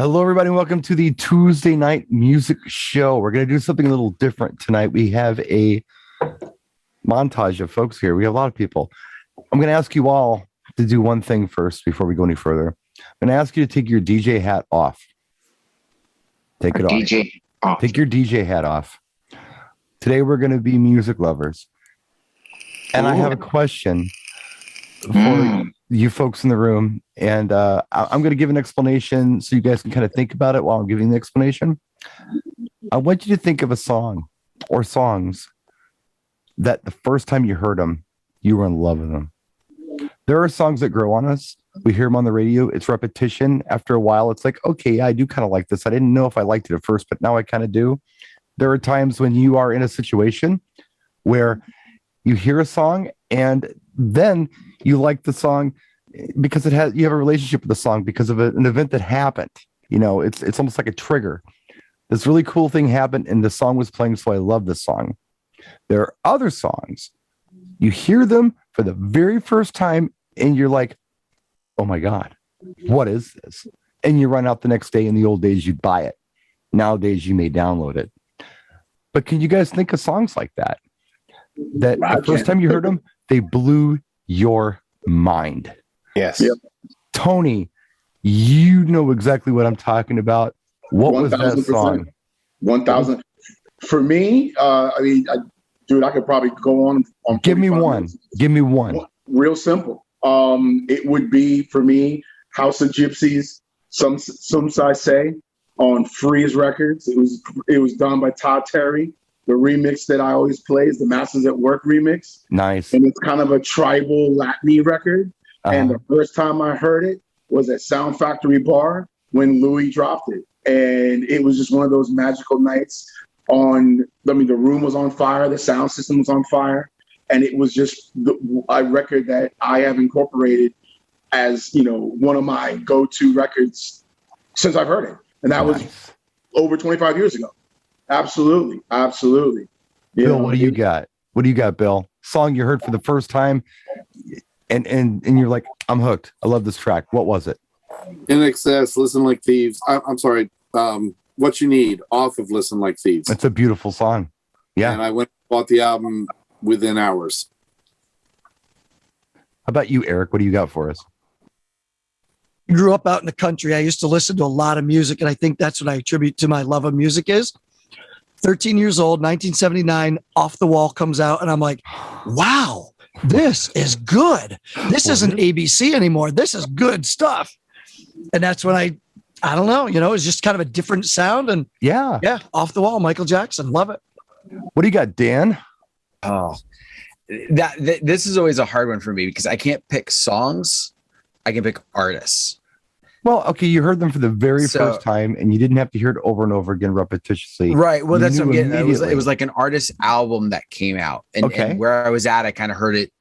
Hello, everybody, and welcome to the Tuesday night music show. We're going to do something a little different tonight. We have a montage of folks here. We have a lot of people. I'm going to ask you all to do one thing first before we go any further. I'm going to ask you to take your DJ hat off. Take it off. Take your DJ hat off. Today, we're going to be music lovers. And I have a question for you folks in the room. And I'm going to give an explanation so you guys can kind of think about it while I'm giving the explanation. I want you to think of a song or songs that the first time you heard them, you were in love with them. There are songs that grow on us. We hear them on the radio. It's repetition. After a while, it's like, okay, yeah, I do kind of like this. I didn't know if I liked it at first, but now I kind of do. There are times when you are in a situation where you hear a song and then you like the song because you have a relationship with the song because of an event that happened. You know, it's almost like a trigger. This really cool thing happened and the song was playing, so I love this song. There are other songs. You hear them for the very first time and you're like, oh my God, what is this? And you run out the next day. In the old days, you'd buy it. Nowadays, you may download it. But can you guys think of songs like that? That the first time you heard them, they blew your mind. Yes. Yep. Tony, you know exactly what I'm talking about. What was that song? 1,000. For me, I could probably go on. Give me one. Minutes. Give me one. Real simple. It would be for me, House of Gypsies. Some I say on Freeze Records. It was done by Todd Terry. The remix that I always play is the Masters at Work remix. Nice. And it's kind of a tribal Latin record. And the first time I heard it was at Sound Factory Bar when Louis dropped it. And it was just one of those magical nights the room was on fire. The sound system was on fire. And it was just a record that I have incorporated as, one of my go-to records since I've heard it. And that was over 25 years ago. Absolutely. Absolutely. Bill, what do you got? What do you got, Bill? Song you heard for the first time and you're like, I'm hooked. I love this track. What was it? In Excess, Listen Like Thieves. I'm sorry. What You Need off of Listen Like Thieves. It's a beautiful song. Yeah. And I went and bought the album within hours. How about you, Eric? What do you got for us? I grew up out in the country. I used to listen to a lot of music, and I think that's what I attribute to my love of music is. 13 years old, 1979, Off the Wall comes out, and I'm like, wow, this is good. This isn't ABC anymore. This is good stuff. And that's when I don't know, it's just kind of a different sound. And yeah, Off the Wall, Michael Jackson. Love it. What do you got, Dan? Oh, this is always a hard one for me because I can't pick songs. I can pick artists. Well, okay, you heard them for the very first time, and you didn't have to hear it over and over again repetitiously. Right. Well, that's what I'm getting. It was like an artist album that came out, and where I was at, I kind of heard it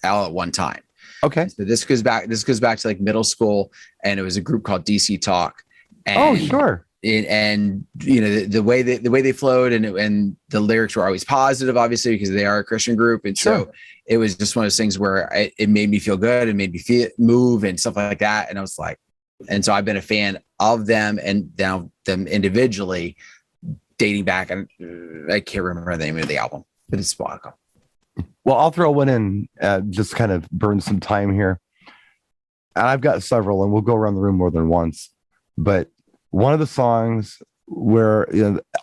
all at one time. Okay. So this goes back to like middle school, and it was a group called DC Talk. And, sure. And the way they flowed and the lyrics were always positive, obviously, because they are a Christian group, and so it was just one of those things where it made me feel good and made me move and stuff like that, and I was like. And so I've been a fan of them and now them individually dating back. And I can't remember the name of the album, but it's Spock. Well, I'll throw one in, just kind of burn some time here. And I've got several, and we'll go around the room more than once. But one of the songs where,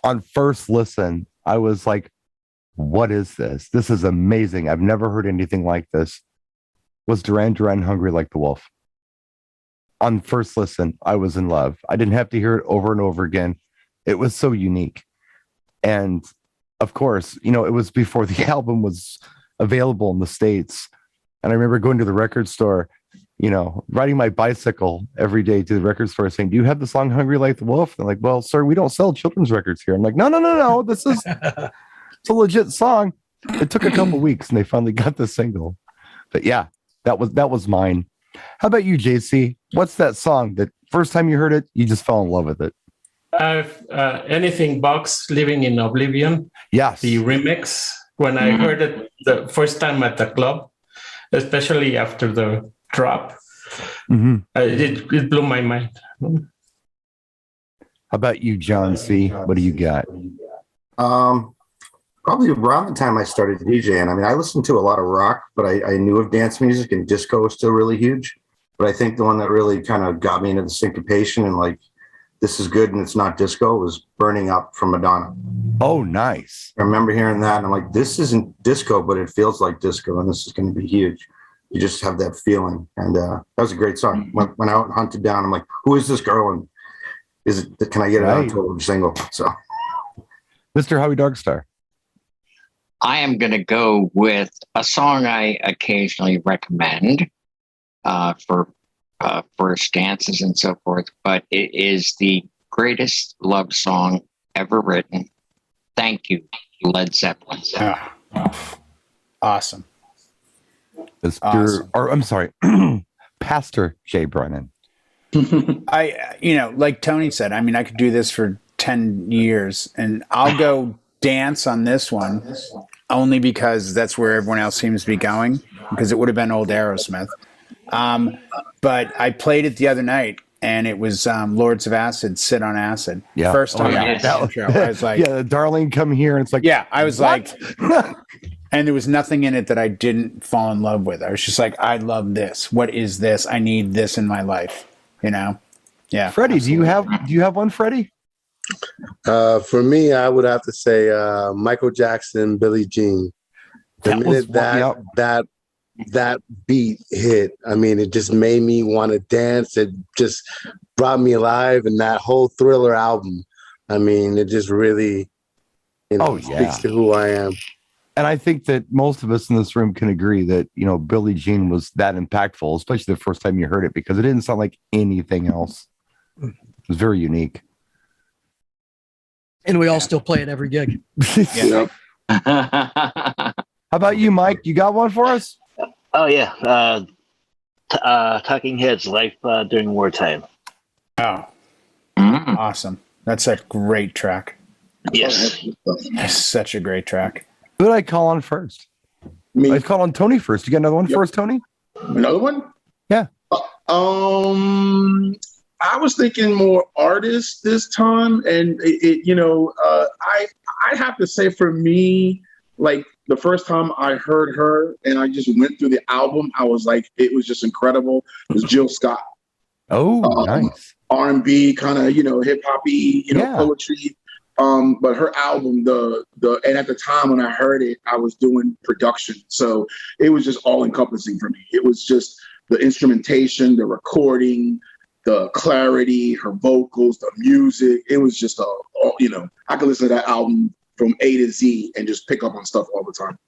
on first listen, I was like, what is this? This is amazing. I've never heard anything like this. Was Duran, Hungry Like the Wolf. On first listen, I was in love. I didn't have to hear it over and over again. It was so unique. And of course, it was before the album was available in the States. And I remember going to the record store, riding my bicycle every day to the record store saying, do you have the song Hungry Like the Wolf? And they're like, well, sir, we don't sell children's records here. I'm like, no. This is it's a legit song. It took a couple weeks and they finally got the single. But yeah, that was mine. How about you, JC? What's that song that first time you heard it, you just fell in love with it? Anything Box, Living in Oblivion. Yes. The remix. When I heard it the first time at the club, especially after the drop, it blew my mind. How about you, John C? What do you got? Probably around the time I started DJing. I mean, I listened to a lot of rock, but I knew of dance music, and disco was still really huge. But I think the one that really kind of got me into the syncopation and like, this is good and it's not disco was Burning Up from Madonna. Oh, nice. I remember hearing that and I'm like, this isn't disco, but it feels like disco and this is going to be huge. You just have that feeling. And that was a great song. Went out and hunted down. I'm like, who is this girl? And can I get it on total single? So, Mr. Howie Darkstar. I am going to go with a song I occasionally recommend for first dances and so forth, but it is the greatest love song ever written. Thank You, Led Zeppelin. Awesome. I'm sorry, Pastor Jay Brennan. Like Tony said, I mean, I could do this for 10 years and I'll go dance on this one only because that's where everyone else seems to be going, because it would have been old Aerosmith. But I played it the other night and it was Lords of Acid, Sit on Acid. Yeah. First time I was like, yeah, darling, come here. And it's like, yeah, I was what? like, and there was nothing in it that I didn't fall in love with. I was just like, I love this. What is this? I need this in my life. Yeah. Freddie, absolutely. do you have one, Freddie? For me, I would have to say Michael Jackson, Billie Jean. The minute that beat hit, I mean, it just made me want to dance. It just brought me alive, and that whole Thriller album, I mean, it just really, speaks to who I am. And I think that most of us in this room can agree that, Billie Jean was that impactful, especially the first time you heard it, because it didn't sound like anything else. It was very unique. And we all still play it every gig. How about you, Mike? You got one for us? Oh, yeah. Talking Heads, Life During Wartime. Oh, awesome. That's a great track. Yes. That's such a great track. Who did I call on first? Me. I called on Tony first. You got another one for us, Tony? Another one? Yeah. I was thinking more artists this time, and I have to say for me, like the first time I heard her and I just went through the album, I was like, it was just incredible. It was Jill Scott. Oh, nice. R&B kind of, hip hoppy, poetry. But her album, and at the time when I heard it, I was doing production. So it was just all encompassing for me. It was just the instrumentation, the recording, the clarity, her vocals, the music. It was just I could listen to that album from A to Z and just pick up on stuff all the time.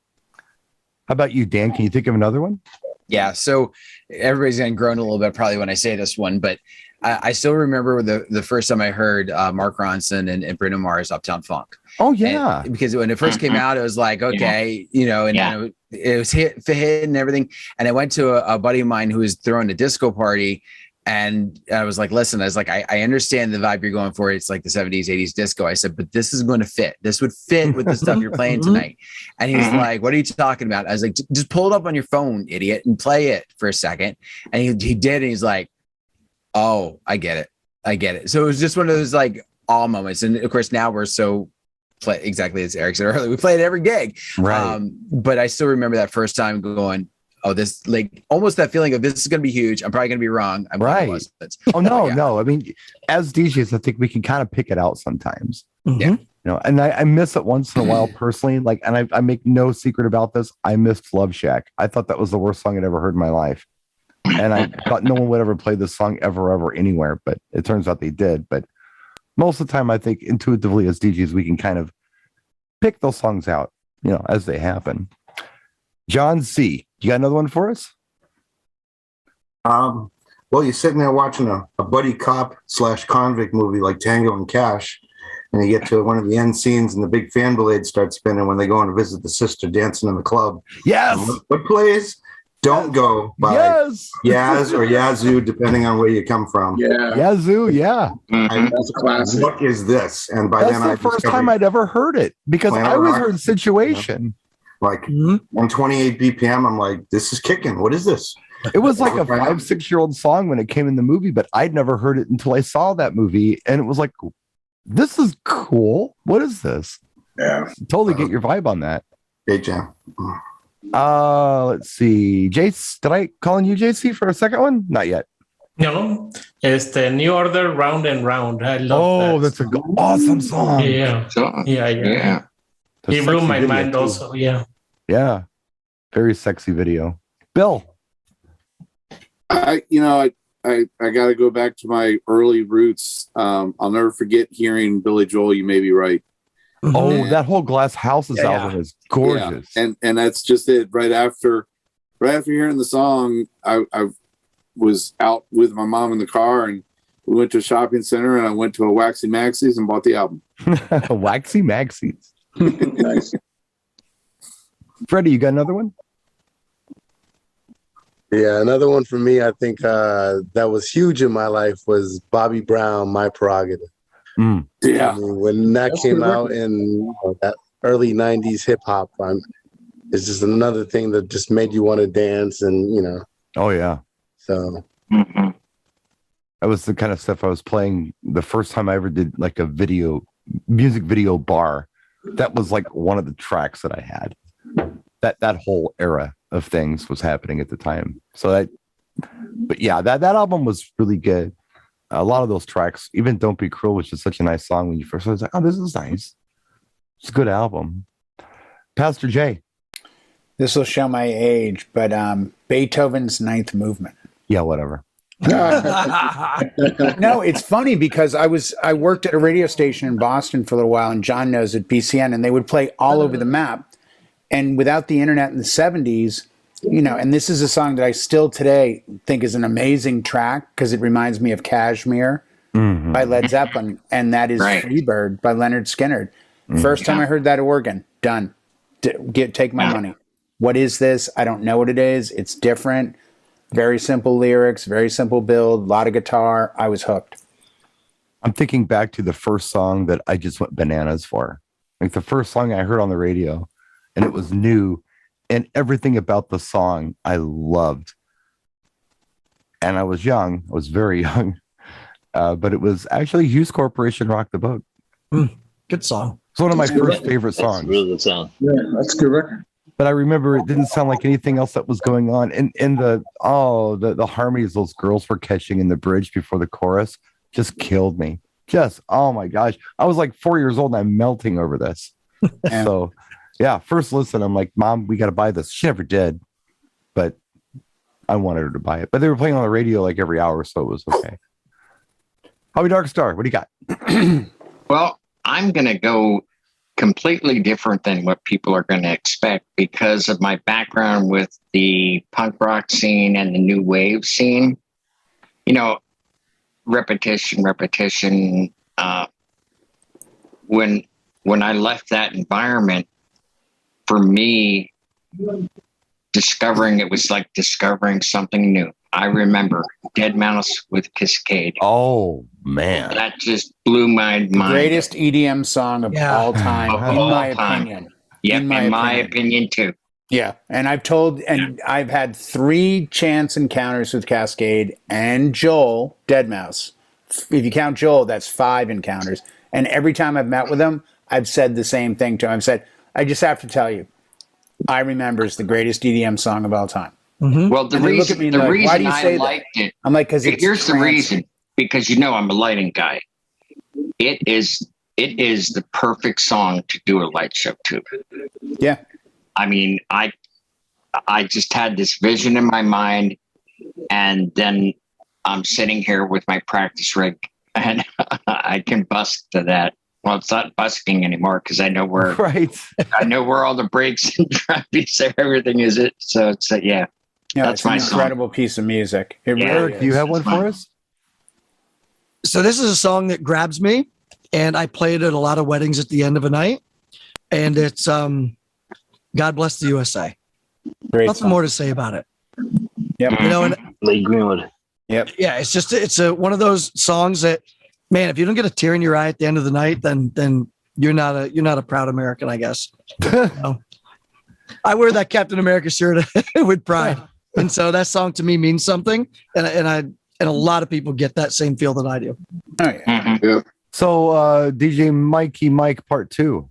How about you, Dan? Can you think of another one? Yeah. So everybody's going to groan a little bit probably when I say this one, but I still remember the first time I heard Mark Ronson and Bruno Mars, Uptown Funk. Oh, yeah. And because when it first came out, it was like, okay, then it was hit and everything. And I went to a buddy of mine who was throwing a disco party. And I was like, listen, I understand the vibe you're going for. It's like the 70s, 80s disco. I said, but this is going to fit. This would fit with the stuff you're playing tonight. And he's like, what are you talking about? I was like, just pull it up on your phone, idiot, and play it for a second. And he did. And he's like, oh, I get it. So it was just one of those like all moments. And of course, now we're so exactly as Eric said earlier, we play it every gig. Right. But I still remember that first time going, oh, this like almost that feeling of this is going to be huge. I'm probably going to be wrong. I'm right. Oh, no, yeah. no. I mean, as DJs, I think we can kind of pick it out sometimes. Yeah. And I miss it once in a while personally. Like, and I make no secret about this. I missed Love Shack. I thought that was the worst song I'd ever heard in my life. And I thought no one would ever play this song ever anywhere, but it turns out they did. But most of the time, I think intuitively as DJs, we can kind of pick those songs out, as they happen. John C., you got another one for us? Well, you're sitting there watching a buddy cop / convict movie like Tango and Cash, and you get to one of the end scenes and the big fan blades start spinning when they go and visit the sister dancing in the club. Yes. What plays? Don't Go by Yaz or Yazoo, depending on where you come from. Yeah. Yazoo, yeah. That's a classic. What is this? And by That's then the I first time I'd ever heard it because I was heard Situation. Like 128 BPM. I'm like, this is kicking. What is this? It was like a 5-6 year old song when it came in the movie, but I'd never heard it until I saw that movie. And it was like, This is cool. What is this? Yeah. Totally get your vibe on that. Great jam. Let's see. Jace, did I call on you, JC, for a second one? Not yet. No, it's the New Order Round and Round. I love that. That's an awesome song. Yeah. Yeah. It's a It blew sexy my video, mind too. also. Yeah. Yeah. Very sexy video. Bill. I got to go back to my early roots. I'll never forget hearing Billy Joel. You may be right. Oh, that whole Glass Houses album is gorgeous. Yeah. And that's just it. Right after hearing the song, I was out with my mom in the car, and we went to a shopping center, and I went to a Waxy Maxie's and bought the album. Waxy Maxie's. Nice. Freddie, you got another one? Yeah, another one for me, I think that was huge in my life was Bobby Brown, My Prerogative. Yeah. I mean, when that came out in that early 90s hip hop, it's just another thing that just made you want to dance and, Oh, yeah. So. Mm-hmm. That was the kind of stuff I was playing the first time I ever did like a music video bar. That was like one of the tracks that I had. That whole era of things was happening at the time. So but yeah, that album was really good. A lot of those tracks, even Don't Be Cruel, which is such a nice song when you first heard it, was like, oh, this is nice. It's a good album. Pastor Jay. This will show my age, but Beethoven's Ninth Movement. Yeah, whatever. No, it's funny because I worked at a radio station in Boston for a little while, and John knows at BCN, and they would play all over the map. And without the internet in the 70s, and this is a song that I still today think is an amazing track because it reminds me of Kashmir by Led Zeppelin, and that is Freebird by Leonard Skynyrd. First time I heard that organ, done. Take my money. What is this? I don't know what it is. It's different. Very simple lyrics, very simple build, a lot of guitar. I was hooked. I'm thinking back to the first song that I just went bananas for. Like the first song I heard on the radio, and it was new, and everything about the song I loved. And I was young. I was very young. But it was actually Hughes Corporation Rock the Boat. Good song. It's one of my first favorite songs. That's a really good song. Yeah, that's a good record. But I remember it didn't sound like anything else that was going on. And the harmonies those girls were catching in the bridge before the chorus just killed me. Oh my gosh. I was like 4 years old and I'm melting over this. So yeah, first listen, I'm like, Mom, we got to buy this. She never did, but I wanted her to buy it. But they were playing on the radio like every hour, so it was okay. Howie Dark Star, what do you got? Well, I'm going to go completely different than what people are going to expect because of my background with the punk rock scene and the new wave scene. Repetition. When I left that environment, for me, discovering it was like discovering something new. I remember Dead Mouse with Cascade. Oh, man. That just blew my mind. Greatest EDM song of all time, in my opinion. Yeah, in my opinion, too. Yeah, and I've had 3 chance encounters with Cascade and Joel, Dead Mouse. If you count Joel, that's 5 encounters. And every time I've met with him, I've said the same thing to him. I've said, I just have to tell you, I Remember is the greatest EDM song of all time. Well, the reason why do you say I liked it, I'm like, because here's the reason. Because I'm a lighting guy. It is the perfect song to do a light show to. Yeah. I mean, I just had this vision in my mind, and then I'm sitting here with my practice rig, and I can bust to that. Well, it's not busking anymore because I know where I know where all the brakes and trapeze, everything is. So it's yeah, that's it's my an incredible piece of music. It really Eric, is. do you have one for us? So this is a song that grabs me, and I play it at a lot of weddings at the end of a night. And it's God Bless the USA. Great Nothing song. more to say about it. Yep. And Lee Greenwood. Yep. Yeah, it's one of those songs that, man, if you don't get a tear in your eye at the end of the night, then you're not a proud American, I guess. I wear that Captain America shirt with pride, and so that song to me means something, and a lot of people get that same feel that I do. Oh yeah. So DJ Mikey Mike Part 2.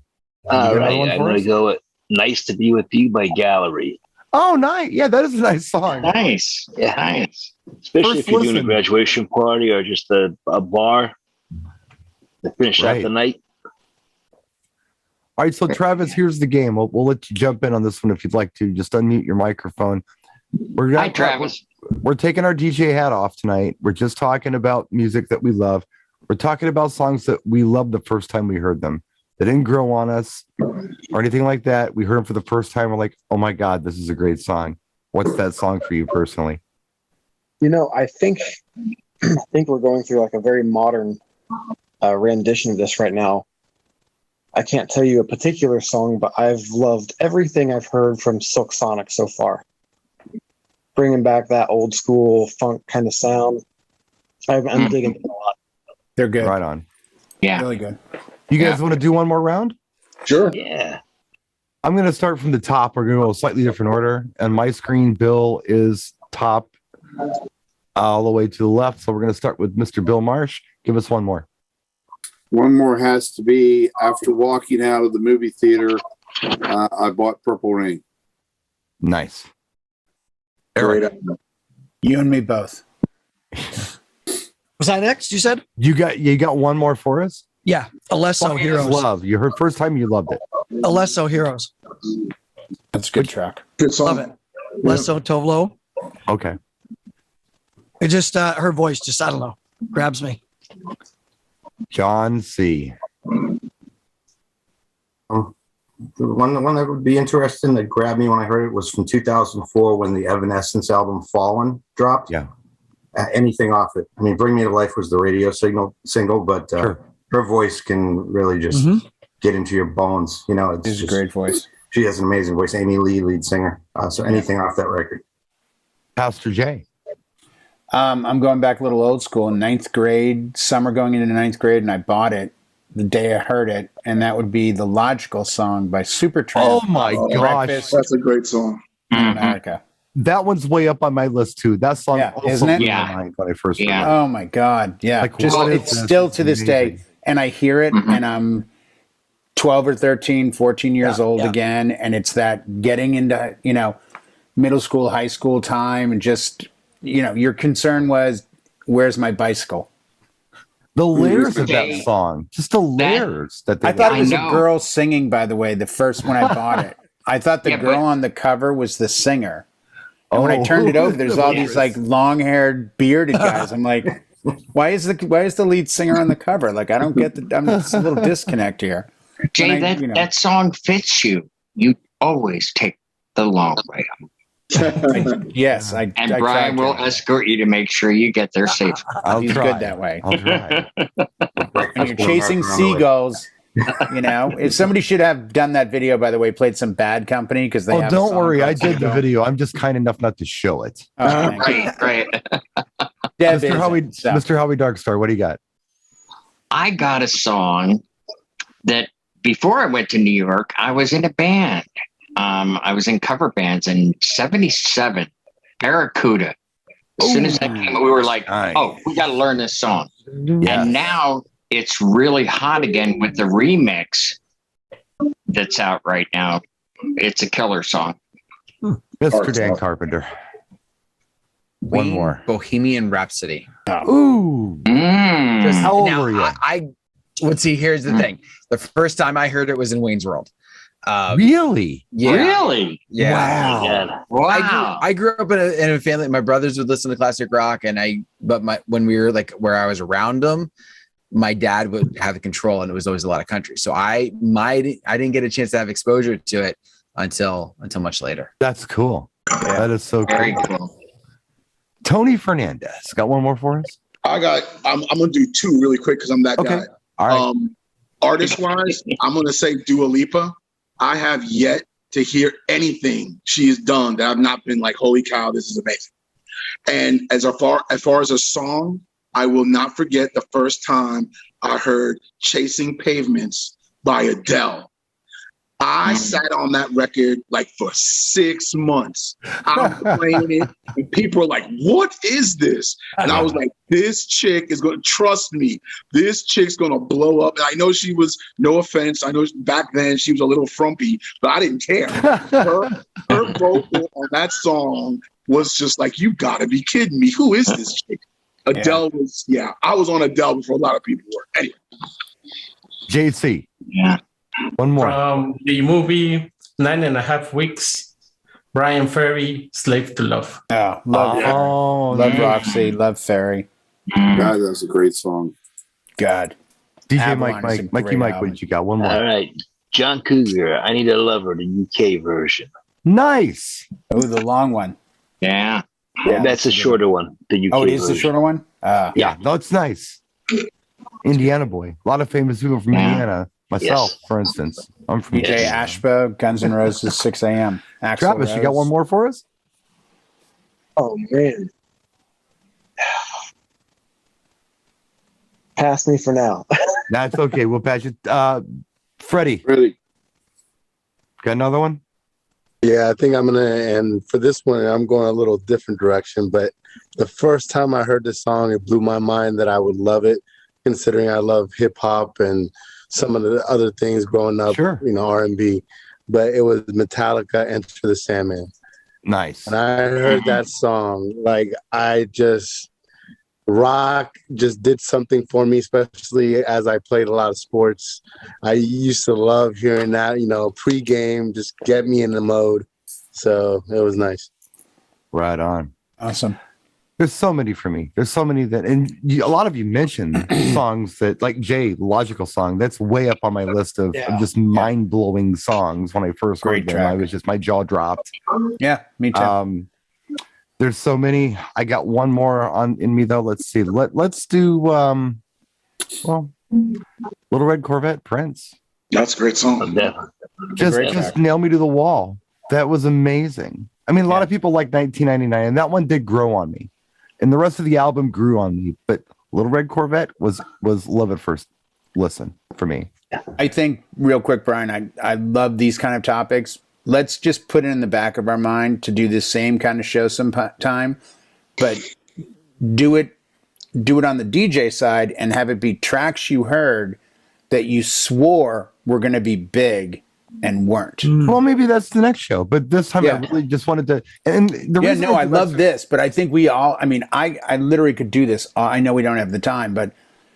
All right, I'm going to go with "Nice to Be With You" by Gallery. Oh, nice. Yeah, that is a nice song. Nice. Yeah, nice. Especially First if you're doing listen. a graduation party or just a bar to finish out the night. All right, so Travis, here's the game. We'll let you jump in on this one if you'd like to. Just unmute your microphone. Hi, Travis. We're taking our DJ hat off tonight. We're just talking about music that we love. We're talking about songs that we loved the first time we heard them. They didn't grow on us or anything like that. We heard them for the first time. We're like, oh my God, this is a great song. What's that song for you personally? You know, I think we're going through like a very modern rendition of this right now. I can't tell you a particular song, but I've loved everything I've heard from Silk Sonic so far. Bringing back that old school funk kind of sound. I'm digging it a lot. They're good. Right on. Yeah. Really good. You guys want to do one more round? Sure. Yeah. I'm going to start from the top. We're going to go a slightly different order. And my screen, Bill, is top all the way to the left. So we're going to start with Mr. Bill Marsh. Give us one more. One more has to be after walking out of the movie theater. I bought Purple Rain. Nice. Eric. You and me both. Was I next? You said? You got one more for us? Yeah. Alesso Heroes. Love. You heard first time you loved it. Alesso Heroes. That's a good track. Good song. Love it. Alesso Tovlo. Okay. It just her voice just, I don't know, grabs me. John C. The one that would be interesting that grabbed me when I heard it was from 2004 when the Evanescence album "Fallen" dropped. Yeah. Anything off it. I mean, "Bring Me to Life" was the radio single, but Sure. her voice can really just get into your bones. You know, It's a great voice. She has an amazing voice. Amy Lee, lead singer. So anything off that record. Pastor J. I'm going back a little old school. Ninth grade, summer going into ninth grade, and I bought it the day I heard it, and that would be the Logical Song by Supertramp. Oh my gosh. Breakfast That's a great song. in America. That one's way up on my list too. That song Yeah, also isn't it? blew Yeah. my mind when I first heard Yeah. it. Oh my God. Yeah. Like, Just what is it's this? still It's to this day. amazing. And I hear it and I'm 12 or 13, 14 years old yeah. again. And it's that getting into, middle school, high school time. And just, your concern was, where's my bicycle? The lyrics of that Okay. song, just the lyrics that they I thought it was I know. a girl singing, by the way, the first when I bought it. I thought the Yeah, girl but- on the cover was the singer. And when I Oh. turned it over, there's all these like long-haired, bearded guys. I'm like, why is the lead singer on the cover? Like, I don't get it's a little disconnect here. Jay, And that song fits you. You always take the long way. Yes, I And I Brian tried will to. escort you to make sure you get there safe. I'll He's try. good that way. I'll try. And you're chasing seagulls. If somebody should have done that video, by the way, played some Bad Company because they. Oh, have a don't song worry. called I did the Seagull. video. I'm just kind enough not to show it. Oh, thank you. Right. Deb Mr. Howie, isn't, so. Mr. Howie Darkstar, what do you got? I got a song that before I went to New York, I was in a band. I was in cover bands in '77, Barracuda. As soon as that came out, we were like, Nice. oh, we got to learn this song. Yes. And now it's really hot again with the remix that's out right now. It's a killer song. Mr. Dan Carpenter. One Queen, more. Bohemian Rhapsody. Ooh. Mm. How old Now, were you? I let's see. Here's the thing. The first time I heard it was in Wayne's World. Really? Yeah. Really? Yeah. Wow. Wow. I grew up in a family. My brothers would listen to classic rock, and when we were like where I was around them, my dad would have the control, and it was always a lot of country. So I didn't get a chance to have exposure to it until much later. That's cool. That is so Very cool. cool. Tony Fernandez. Got one more for us? I'm gonna do two really quick because I'm that Okay. guy. All right. Artist wise, I'm gonna say Dua Lipa. I have yet to hear anything she has done that I've not been like, holy cow, this is amazing. And as far as a song, I will not forget the first time I heard Chasing Pavements by Adele. I sat on that record like for 6 months. I'm playing it, and people are like, "What is this?" And I was like, "This chick is going to trust me. This chick's going to blow up." And I know she was, no offense, I know back then she was a little frumpy, but I didn't care. Her vocal on that song was just like, "You got to be kidding me. Who is this chick?" Adele was, I was on Adele before a lot of people were. Anyway. JC. Yeah. One more. From the movie 9.5 Weeks, Brian Ferry, Slave to Love. Oh, love Roxy, love Ferry. God, that's a great song. God. DJ Avalon Mikey Mike, what you got? One more. All right. John Cougar, I Need a Lover, the UK version. Nice. Oh, the long one. Yeah. Yeah, that's a shorter one. The UK Oh, it is version. the shorter one? Yeah, no, it's nice. Indiana boy. A lot of famous people from Indiana. Myself, for instance. I'm from DJ Ashba, Guns N' Roses, 6 a.m. Travis, you got one more for us? Oh, man. Pass me for now. That's okay. We'll patch it. Freddie. Got another one? Yeah, I think I'm gonna, and for this one, I'm going a little different direction. But the first time I heard this song, it blew my mind that I would love it, considering I love hip hop and some of the other things growing up, R&B. But it was Metallica, Enter the Sandman. Nice. And I heard that song, like rock just did something for me, especially as I played a lot of sports. I used to love hearing that, pre-game, just get me in the mode. So it was nice. Right on. Awesome. There's so many for me. There's so many a lot of you mentioned songs that, like Jay, Logical Song, that's way up on my list of just mind-blowing songs. When I first heard them, I was just, my jaw dropped. Yeah, me too. There's so many. I got one more in me though. Let's see. Let's do Little Red Corvette, Prince. That's a great song. Just nail me to the wall. That was amazing. I mean, a lot of people like 1999, and that one did grow on me. And the rest of the album grew on me, but Little Red Corvette was love at first listen for me. I think real quick, Brian, I love these kind of topics. Let's just put it in the back of our mind to do the same kind of show sometime, but do it on the DJ side and have it be tracks you heard that you swore were going to be big and weren't. Well, maybe that's the next show, but this time I really just wanted to. And the reason I love this, but I think we all. I mean, I literally could do this. I know we don't have the time, but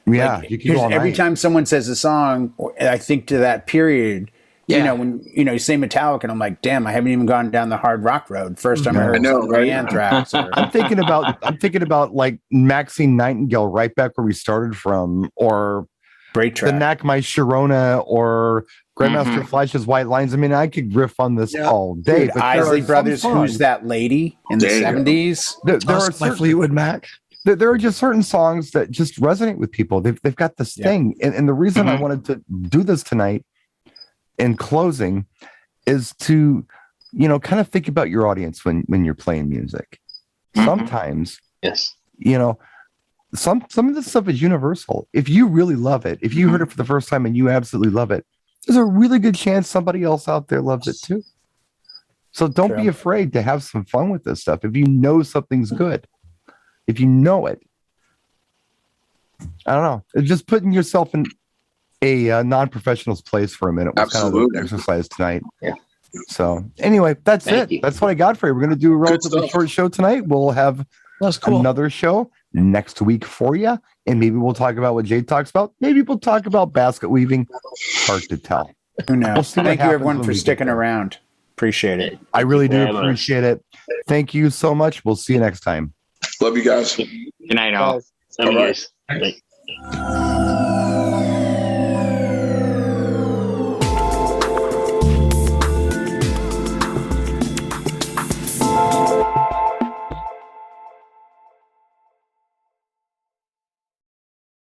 you can go all every night. time someone says a song, I think to that period. When you say Metallica, and I'm like, damn, I haven't even gone down the hard rock road. First time I heard Anthrax. I'm thinking about like Maxine Nightingale, right back where we started from, or Great the Knack My Sharona, or Grandmaster Flash's White Lines. I mean, I could riff on this all day. Dude, Isley Brothers, Who's That Lady in the 70s? There are my Fleetwood Mac. There are just certain songs that just resonate with people. They've got this thing, and the reason I wanted to do this tonight in closing is to kind of think about your audience when you're playing music. Sometimes some of this stuff is universal. If you really love it, if you heard it for the first time and you absolutely love it, there's a really good chance somebody else out there loves it too. So don't be afraid to have some fun with this stuff. If you know something's good, if you know it, I don't know, it's just putting yourself in a non-professional's place for a minute was kind of the exercise tonight. Yeah. So anyway, that's it. That's what I got for you. We're going to do a relatively short show tonight. We'll have another show next week for you, and maybe we'll talk about what Jay talks about. Maybe we'll talk about basket weaving. Hard to tell. Who knows? We'll see what Thank you, happens everyone, when for we sticking get there. around. Appreciate it. I really do appreciate it. Thank you so much. We'll see you next time. Love you guys. Good night, all. Love you guys.